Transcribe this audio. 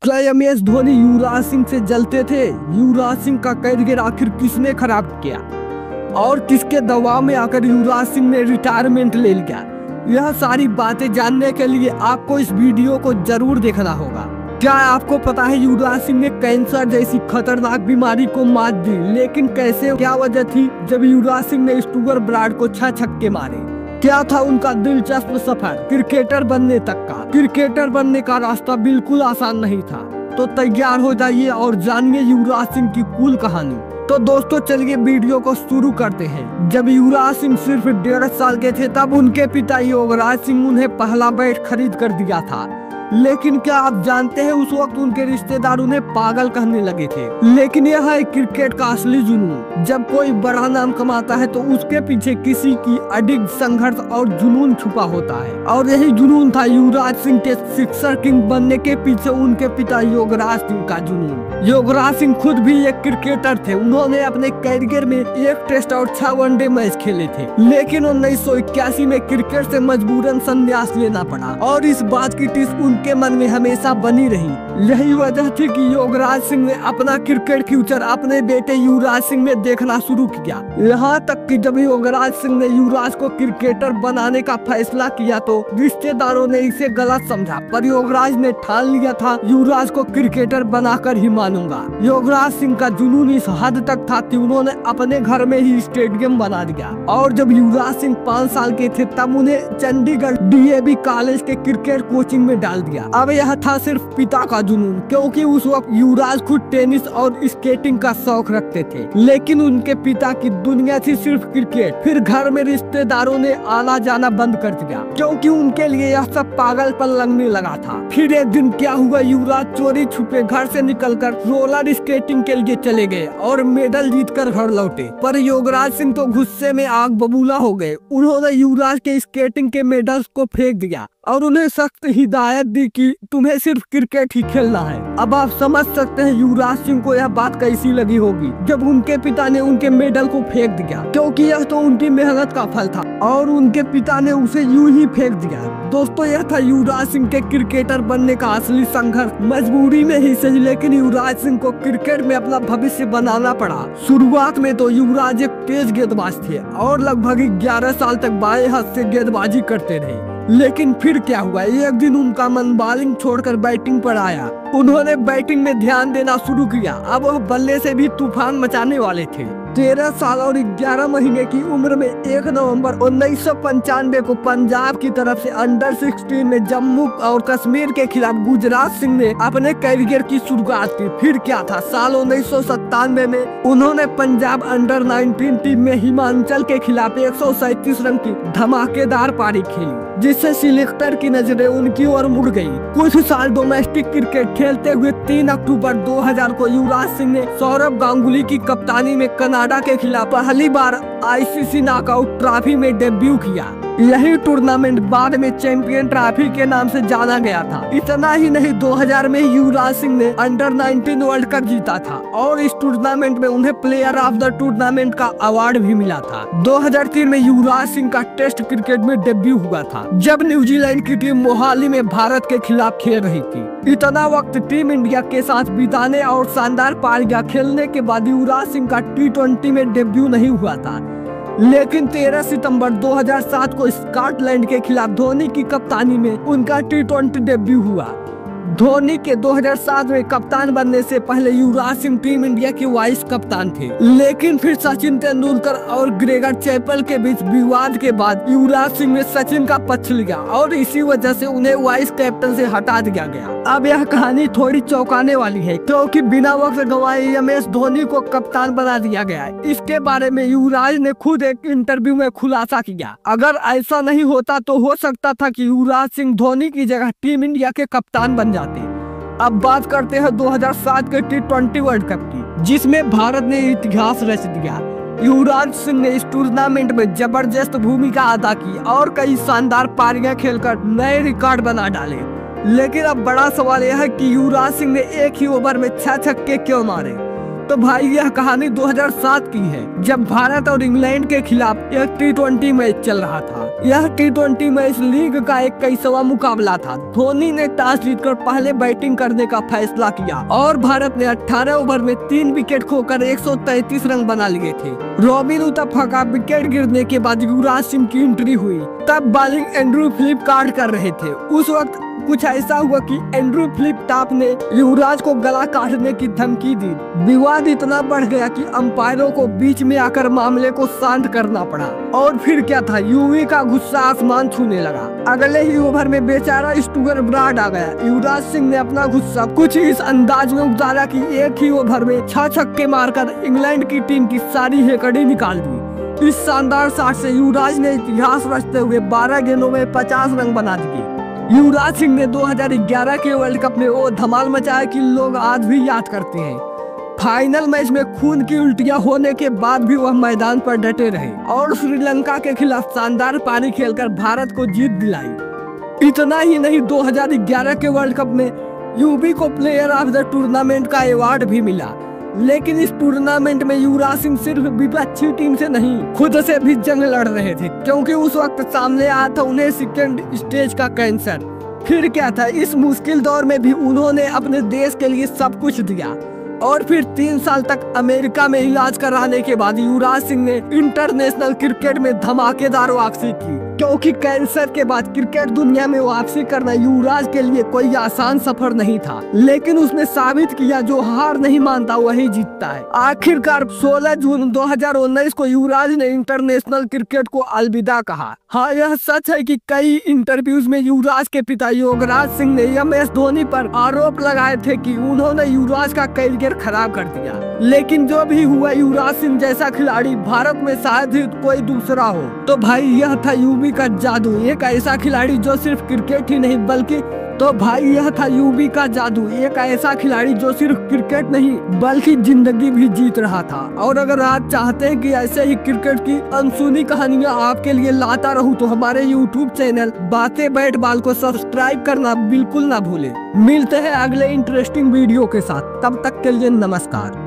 क्या एमएस धोनी युवराज सिंह से जलते थे? युवराज सिंह का करियर आखिर किसने खराब किया और किसके दबाव में आकर युवराज सिंह ने रिटायरमेंट ले लिया? यह सारी बातें जानने के लिए आपको इस वीडियो को जरूर देखना होगा। क्या आपको पता है युवराज सिंह ने कैंसर जैसी खतरनाक बीमारी को मात दी, लेकिन कैसे? क्या वजह थी जब युवराज सिंह ने स्टुअर्ट ब्रॉड को 6 छक्के मारे? क्या था उनका दिलचस्प सफर क्रिकेटर बनने तक का? क्रिकेटर बनने का रास्ता बिल्कुल आसान नहीं था। तो तैयार हो जाइए और जानिए युवराज सिंह की कुल कहानी। तो दोस्तों चलिए वीडियो को शुरू करते हैं। जब युवराज सिंह सिर्फ 1.5 साल के थे तब उनके पिता योगराज सिंह उन्हें पहला बैट खरीद कर दिया था। लेकिन क्या आप जानते हैं उस वक्त उनके रिश्तेदार उन्हें पागल कहने लगे थे। लेकिन यह है क्रिकेट का असली जुनून। जब कोई बड़ा नाम कमाता है तो उसके पीछे किसी की अडिग संघर्ष और जुनून छुपा होता है, और यही जुनून था युवराज सिंह के सिक्सर किंग बनने के पीछे उनके पिता योगराज सिंह का जुनून। योगराज सिंह खुद भी एक क्रिकेटर थे। उन्होंने अपने कैरियर में 1 टेस्ट और 6 वनडे मैच खेले थे, लेकिन 1981 में क्रिकेट से मजबूरन संन्यास लेना पड़ा और इस बात की टिस के मन में हमेशा बनी रही। यही वजह थी कि योगराज सिंह ने अपना क्रिकेट फ्यूचर अपने बेटे युवराज सिंह में देखना शुरू किया। यहाँ तक कि जब योगराज सिंह ने युवराज को क्रिकेटर बनाने का फैसला किया तो रिश्तेदारों ने इसे गलत समझा, पर योगराज ने ठान लिया था युवराज को क्रिकेटर बनाकर ही मानूंगा। योगराज सिंह का जुनून इस हद तक था कि उन्होंने अपने घर में ही स्टेडियम बना दिया, और जब युवराज सिंह 5 साल के थे तब उन्हें चंडीगढ़ डीएवी कॉलेज के क्रिकेट कोचिंग में डाल दिया। अब यह था सिर्फ पिता का जुनून, क्योंकि उस वक्त युवराज खुद टेनिस और स्केटिंग का शौक रखते थे, लेकिन उनके पिता की दुनिया थी सिर्फ क्रिकेट। फिर घर में रिश्तेदारों ने आना जाना बंद कर दिया, क्योंकि उनके लिए यह सब पागलपन लगने लगा था। फिर एक दिन क्या हुआ, युवराज चोरी छुपे घर से निकलकर रोलर स्केटिंग के लिए चले गए और मेडल जीतकर घर लौटे। पर योगराज सिंह तो गुस्से में आग बबूला हो गए। उन्होंने युवराज के स्केटिंग के मेडल्स को फेंक दिया और उन्हें सख्त हिदायत दी कि तुम्हें सिर्फ क्रिकेट ही खेलना है। अब आप समझ सकते हैं युवराज सिंह को यह बात कैसी लगी होगी जब उनके पिता ने उनके मेडल को फेंक दिया, क्योंकि यह तो उनकी मेहनत का फल था और उनके पिता ने उसे यूं ही फेंक दिया। दोस्तों यह था युवराज सिंह के क्रिकेटर बनने का असली संघर्ष। मजबूरी में ही सही, लेकिन युवराज सिंह को क्रिकेट में अपना भविष्य बनाना पड़ा। शुरुआत में तो युवराज एक तेज गेंदबाज थे और लगभग 11 साल तक बाएं हाथ से गेंदबाजी करते रहे। लेकिन फिर क्या हुआ, एक दिन उनका मन बॉलिंग छोड़कर बैटिंग पर आया। उन्होंने बैटिंग में ध्यान देना शुरू किया। अब वह बल्ले से भी तूफान मचाने वाले थे। 13 साल और 11 महीने की उम्र में 1 नवंबर 1995 को पंजाब की तरफ से अंडर 16 में जम्मू और कश्मीर के खिलाफ गुजरात सिंह ने अपने करियर की शुरुआत की। फिर क्या था, साल 1997 में उन्होंने पंजाब अंडर 19 टीम में हिमाचल के खिलाफ 137 रन की धमाकेदार पारी खेली, जिससे सिलेक्टर की नजरें उनकी ओर मुड़ गई। कुछ साल डोमेस्टिक क्रिकेट खेलते हुए 3 अक्टूबर 2000 को युवराज सिंह ने सौरभ गांगुली की कप्तानी में कनाडा के खिलाफ पहली बार आईसीसी नॉकआउट ट्रॉफी में डेब्यू किया। यही टूर्नामेंट बाद में चैंपियन ट्रॉफी के नाम से जाना गया था। इतना ही नहीं, 2000 में युवराज सिंह ने अंडर 19 वर्ल्ड कप जीता था और इस टूर्नामेंट में उन्हें प्लेयर ऑफ द टूर्नामेंट का अवार्ड भी मिला था। 2003 में युवराज सिंह का टेस्ट क्रिकेट में डेब्यू हुआ था, जब न्यूजीलैंड की टीम मोहाली में भारत के खिलाफ खेल रही थी। इतना वक्त टीम इंडिया के साथ बिताने और शानदार पारियां खेलने के बाद युवराज सिंह का T20 में डेब्यू नहीं हुआ था। लेकिन 13 सितंबर 2007 को स्कॉटलैंड के खिलाफ धोनी की कप्तानी में उनका T20 डेब्यू हुआ। धोनी के 2007 में कप्तान बनने से पहले युवराज सिंह टीम इंडिया के वाइस कप्तान थे, लेकिन फिर सचिन तेंदुलकर और ग्रेगर चैपल के बीच विवाद के बाद युवराज सिंह ने सचिन का पक्ष लिया और इसी वजह से उन्हें वाइस कैप्टन से हटा दिया गया। अब यह कहानी थोड़ी चौंकाने वाली है, क्योंकि बिना वक्त गंवाए एमएस धोनी को कप्तान बना दिया गया। इसके बारे में युवराज ने खुद एक इंटरव्यू में खुलासा किया। अगर ऐसा नहीं होता तो हो सकता था कि युवराज सिंह धोनी की जगह टीम इंडिया के कप्तान बन जाते। अब बात करते हैं 2007 के T20 वर्ल्ड कप की, जिसमें भारत ने इतिहास रच दिया। युवराज सिंह ने इस टूर्नामेंट में जबरदस्त भूमिका अदा की और कई शानदार पारियां खेलकर नए रिकॉर्ड बना डाले। लेकिन अब बड़ा सवाल यह है कि युवराज सिंह ने एक ही ओवर में 6 छक्के क्यों मारे। तो भाई यह कहानी 2007 की है, जब भारत और इंग्लैंड के खिलाफ एक T20 मैच चल रहा था। यह T20 मैच लीग का 21वां मुकाबला था। धोनी ने टॉस जीतकर पहले बैटिंग करने का फैसला किया और भारत ने 18 ओवर में 3 विकेट खोकर 133 रन बना लिए थे। रॉबिन उत्तपा का विकेट गिरने के बाद युवराज सिंह की एंट्री हुई। तब बॉलिंग एंड्रू फ्लिपकार्ट कर रहे थे। उस वक्त कुछ ऐसा हुआ कि एंड्रू फ्लिपटॉप ने युवराज को गला काटने की धमकी दी। विवाद इतना बढ़ गया कि अंपायरों को बीच में आकर मामले को शांत करना पड़ा। और फिर क्या था, यूवी का गुस्सा आसमान छूने लगा। अगले ही ओवर में बेचारा स्टुअर्ट ब्रॉड आ गया। युवराज सिंह ने अपना गुस्सा कुछ इस अंदाज में उतारा कि एक ही ओवर में 6 छक्के मारकर इंग्लैंड की टीम की सारी हेकड़ी निकाल दी। इस शानदार शॉट से युवराज ने इतिहास रचते हुए 12 गेंदों में 50 रन बना दिए। युवराज सिंह ने 2011 के वर्ल्ड कप में वो धमाल मचाया कि लोग आज भी याद करते हैं। फाइनल मैच में खून की उल्टियां होने के बाद भी वह मैदान पर डटे रहे और श्रीलंका के खिलाफ शानदार पारी खेलकर भारत को जीत दिलाई। इतना ही नहीं, 2011 के वर्ल्ड कप में यूवी को प्लेयर ऑफ द टूर्नामेंट का अवार्ड भी मिला। लेकिन इस टूर्नामेंट में युवराज सिंह सिर्फ विपक्षी टीम से नहीं, खुद से भी जंग लड़ रहे थे, क्योंकि उस वक्त सामने आया था उन्हें सेकंड स्टेज का कैंसर। फिर क्या था, इस मुश्किल दौर में भी उन्होंने अपने देश के लिए सब कुछ दिया। और फिर 3 साल तक अमेरिका में इलाज कराने के बाद युवराज सिंह ने इंटरनेशनल क्रिकेट में धमाकेदार वापसी की, क्योंकि कैंसर के बाद क्रिकेट दुनिया में वापसी करना युवराज के लिए कोई आसान सफर नहीं था। लेकिन उसने साबित किया जो हार नहीं मानता वही जीतता है। आखिरकार 16 जून 2019 को युवराज ने इंटरनेशनल क्रिकेट को अलविदा कहा। हाँ, यह सच है कि कई इंटरव्यूज में युवराज के पिता योगराज सिंह ने MS धोनी पर आरोप लगाए थे कि उन्होंने युवराज का करियर खराब कर दिया। लेकिन जो भी हुआ, युवराज सिंह जैसा खिलाड़ी भारत में शायद ही कोई दूसरा हो। तो भाई यह था यूवी का जादू, एक ऐसा खिलाड़ी जो सिर्फ क्रिकेट ही नहीं बल्कि यह था यूवी का जादू, एक ऐसा खिलाड़ी जो सिर्फ क्रिकेट नहीं बल्कि जिंदगी भी जीत रहा था। और अगर आप चाहते हैं कि ऐसे ही क्रिकेट की अनसुनी कहानियां आपके लिए लाता रहूं तो हमारे YouTube चैनल बातें बैट बॉल को सब्सक्राइब करना बिल्कुल ना भूलें। मिलते हैं अगले इंटरेस्टिंग वीडियो के साथ, तब तक के लिए नमस्कार।